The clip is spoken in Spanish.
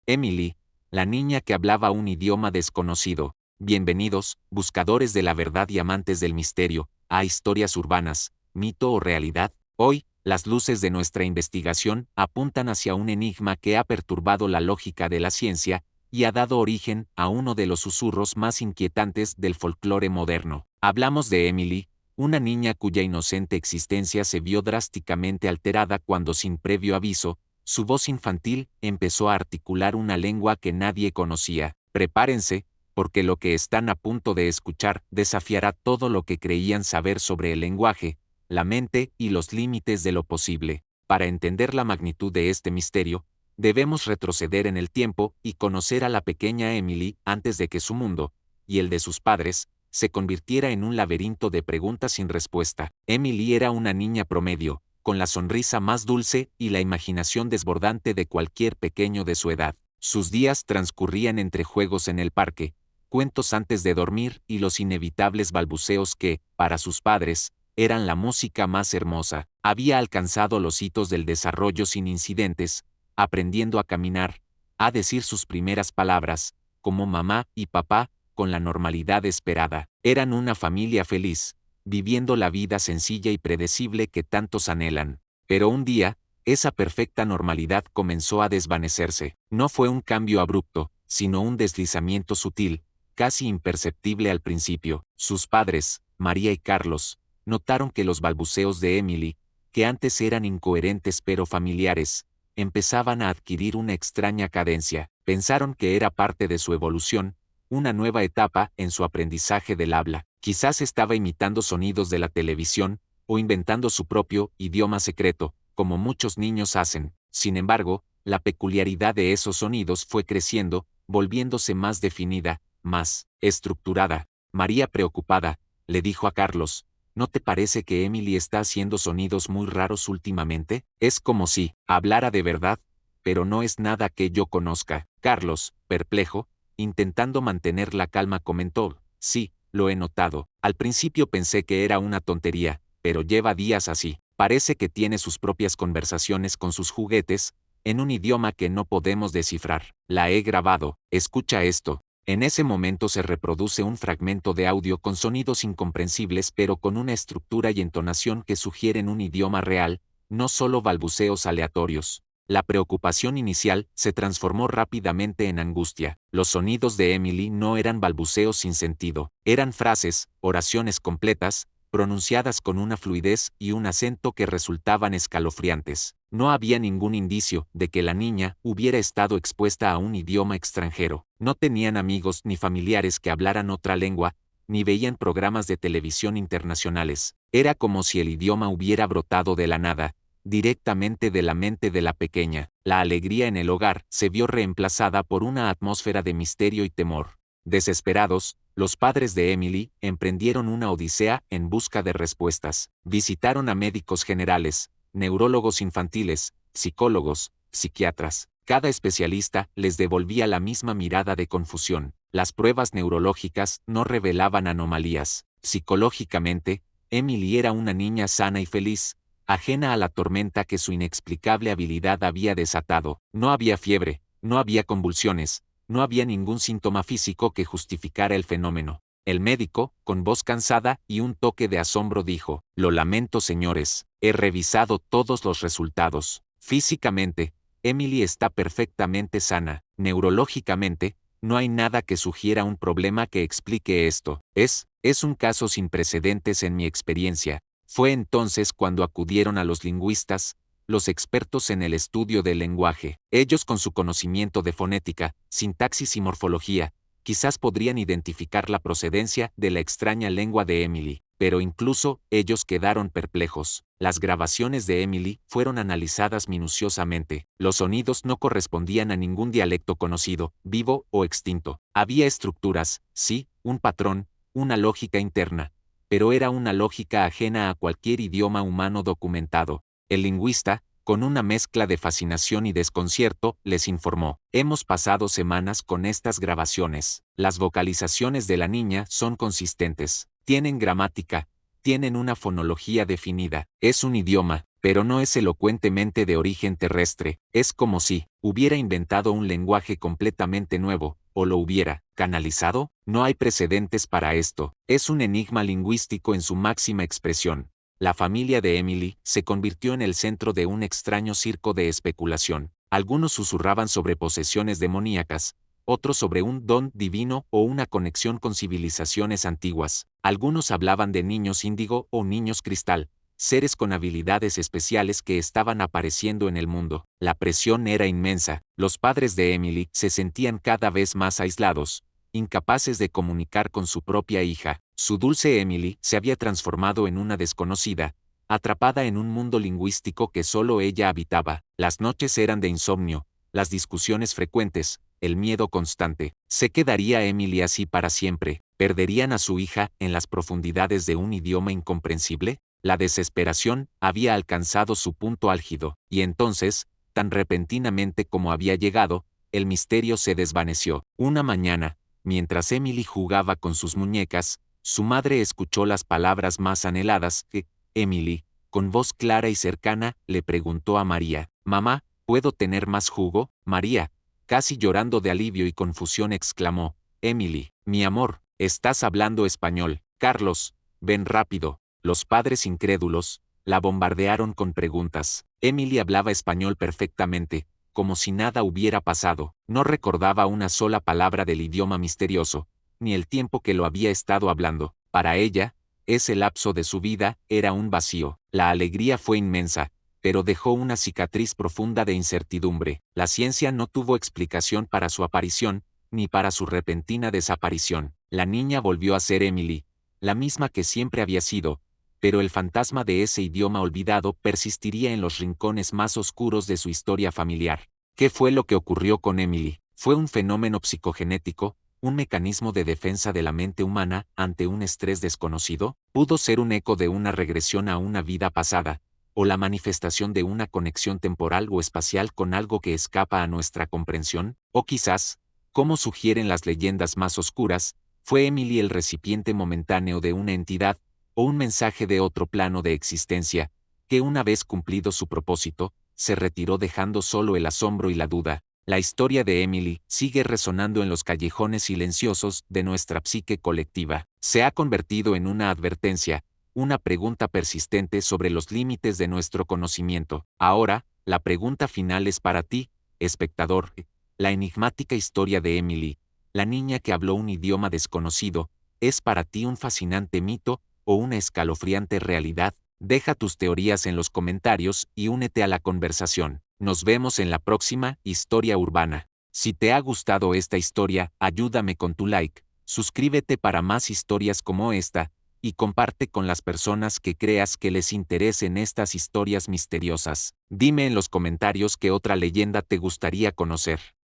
Emily, la niña que hablaba un idioma desconocido. Bienvenidos, buscadores de la verdad y amantes del misterio, a Historias Urbanas, Mito o Realidad. Hoy, las luces de nuestra investigación apuntan hacia un enigma que ha perturbado la lógica de la ciencia y ha dado origen a uno de los susurros más inquietantes del folclore moderno. Hablamos de Emily, una niña cuya inocente existencia se vio drásticamente alterada cuando, sin previo aviso, su voz infantil empezó a articular una lengua que nadie conocía. Prepárense, porque lo que están a punto de escuchar desafiará todo lo que creían saber sobre el lenguaje, la mente y los límites de lo posible. Para entender la magnitud de este misterio, debemos retroceder en el tiempo y conocer a la pequeña Emily antes de que su mundo, y el de sus padres, se convirtiera en un laberinto de preguntas sin respuesta. Emily era una niña promedio, con la sonrisa más dulce y la imaginación desbordante de cualquier pequeño de su edad. Sus días transcurrían entre juegos en el parque, cuentos antes de dormir y los inevitables balbuceos que, para sus padres, eran la música más hermosa. Había alcanzado los hitos del desarrollo sin incidentes, aprendiendo a caminar, a decir sus primeras palabras, como mamá y papá, con la normalidad esperada. Eran una familia feliz, viviendo la vida sencilla y predecible que tantos anhelan. Pero un día, esa perfecta normalidad comenzó a desvanecerse. No fue un cambio abrupto, sino un deslizamiento sutil, casi imperceptible al principio. Sus padres, María y Carlos, notaron que los balbuceos de Emily, que antes eran incoherentes pero familiares, empezaban a adquirir una extraña cadencia. Pensaron que era parte de su evolución, una nueva etapa en su aprendizaje del habla. Quizás estaba imitando sonidos de la televisión, o inventando su propio idioma secreto, como muchos niños hacen. Sin embargo, la peculiaridad de esos sonidos fue creciendo, volviéndose más definida, más estructurada. María, preocupada, le dijo a Carlos: ¿no te parece que Emily está haciendo sonidos muy raros últimamente? Es como si hablara de verdad, pero no es nada que yo conozca. Carlos, perplejo, intentando mantener la calma, comentó: sí, lo he notado. Al principio pensé que era una tontería, pero lleva días así. Parece que tiene sus propias conversaciones con sus juguetes, en un idioma que no podemos descifrar. La he grabado. Escucha esto. En ese momento se reproduce un fragmento de audio con sonidos incomprensibles pero con una estructura y entonación que sugieren un idioma real, no solo balbuceos aleatorios. La preocupación inicial se transformó rápidamente en angustia. Los sonidos de Emily no eran balbuceos sin sentido, eran frases, oraciones completas, pronunciadas con una fluidez y un acento que resultaban escalofriantes. No había ningún indicio de que la niña hubiera estado expuesta a un idioma extranjero. No tenían amigos ni familiares que hablaran otra lengua, ni veían programas de televisión internacionales. Era como si el idioma hubiera brotado de la nada, directamente de la mente de la pequeña. La alegría en el hogar se vio reemplazada por una atmósfera de misterio y temor. Desesperados, los padres de Emily emprendieron una odisea en busca de respuestas. Visitaron a médicos generales, neurólogos infantiles, psicólogos, psiquiatras. Cada especialista les devolvía la misma mirada de confusión. Las pruebas neurológicas no revelaban anomalías. Psicológicamente, Emily era una niña sana y feliz, ajena a la tormenta que su inexplicable habilidad había desatado. No había fiebre, no había convulsiones, no había ningún síntoma físico que justificara el fenómeno. El médico, con voz cansada y un toque de asombro, dijo: lo lamento, señores, he revisado todos los resultados. Físicamente, Emily está perfectamente sana. Neurológicamente, no hay nada que sugiera un problema que explique esto. Es un caso sin precedentes en mi experiencia. Fue entonces cuando acudieron a los lingüistas, los expertos en el estudio del lenguaje. Ellos, con su conocimiento de fonética, sintaxis y morfología, quizás podrían identificar la procedencia de la extraña lengua de Emily. Pero incluso ellos quedaron perplejos. Las grabaciones de Emily fueron analizadas minuciosamente. Los sonidos no correspondían a ningún dialecto conocido, vivo o extinto. Había estructuras, sí, un patrón, una lógica interna, pero era una lógica ajena a cualquier idioma humano documentado. El lingüista, con una mezcla de fascinación y desconcierto, les informó: hemos pasado semanas con estas grabaciones. Las vocalizaciones de la niña son consistentes, tienen gramática, tienen una fonología definida. Es un idioma, pero no es elocuentemente de origen terrestre. Es como si hubiera inventado un lenguaje completamente nuevo, o lo hubiera canalizado. No hay precedentes para esto. Es un enigma lingüístico en su máxima expresión. La familia de Emily se convirtió en el centro de un extraño circo de especulación. Algunos susurraban sobre posesiones demoníacas, otros sobre un don divino o una conexión con civilizaciones antiguas. Algunos hablaban de niños índigo o niños cristal, seres con habilidades especiales que estaban apareciendo en el mundo. La presión era inmensa. Los padres de Emily se sentían cada vez más aislados, incapaces de comunicar con su propia hija. Su dulce Emily se había transformado en una desconocida, atrapada en un mundo lingüístico que solo ella habitaba. Las noches eran de insomnio, las discusiones frecuentes, el miedo constante. ¿Se quedaría Emily así para siempre? ¿Perderían a su hija en las profundidades de un idioma incomprensible? La desesperación había alcanzado su punto álgido, y entonces, tan repentinamente como había llegado, el misterio se desvaneció. Una mañana, mientras Emily jugaba con sus muñecas, su madre escuchó las palabras más anheladas que Emily, con voz clara y cercana, le preguntó a María: «Mamá, ¿puedo tener más jugo?» María, casi llorando de alivio y confusión, exclamó: «Emily, mi amor, estás hablando español. Carlos, ven rápido». Los padres incrédulos la bombardearon con preguntas. Emily hablaba español perfectamente, como si nada hubiera pasado. No recordaba una sola palabra del idioma misterioso, ni el tiempo que lo había estado hablando. Para ella, ese lapso de su vida era un vacío. La alegría fue inmensa, pero dejó una cicatriz profunda de incertidumbre. La ciencia no tuvo explicación para su aparición, ni para su repentina desaparición. La niña volvió a ser Emily, la misma que siempre había sido, pero el fantasma de ese idioma olvidado persistiría en los rincones más oscuros de su historia familiar. ¿Qué fue lo que ocurrió con Emily? ¿Fue un fenómeno psicogenético, un mecanismo de defensa de la mente humana ante un estrés desconocido? ¿Pudo ser un eco de una regresión a una vida pasada, o la manifestación de una conexión temporal o espacial con algo que escapa a nuestra comprensión? O quizás, como sugieren las leyendas más oscuras, fue Emily el recipiente momentáneo de una entidad, o un mensaje de otro plano de existencia, que una vez cumplido su propósito, se retiró dejando solo el asombro y la duda. La historia de Emily sigue resonando en los callejones silenciosos de nuestra psique colectiva. Se ha convertido en una advertencia, una pregunta persistente sobre los límites de nuestro conocimiento. Ahora, la pregunta final es para ti, espectador. La enigmática historia de Emily, la niña que habló un idioma desconocido, ¿es para ti un fascinante mito o una escalofriante realidad? Deja tus teorías en los comentarios y únete a la conversación. Nos vemos en la próxima Historia Urbana. Si te ha gustado esta historia, ayúdame con tu like, suscríbete para más historias como esta, y comparte con las personas que creas que les interesen estas historias misteriosas. Dime en los comentarios qué otra leyenda te gustaría conocer.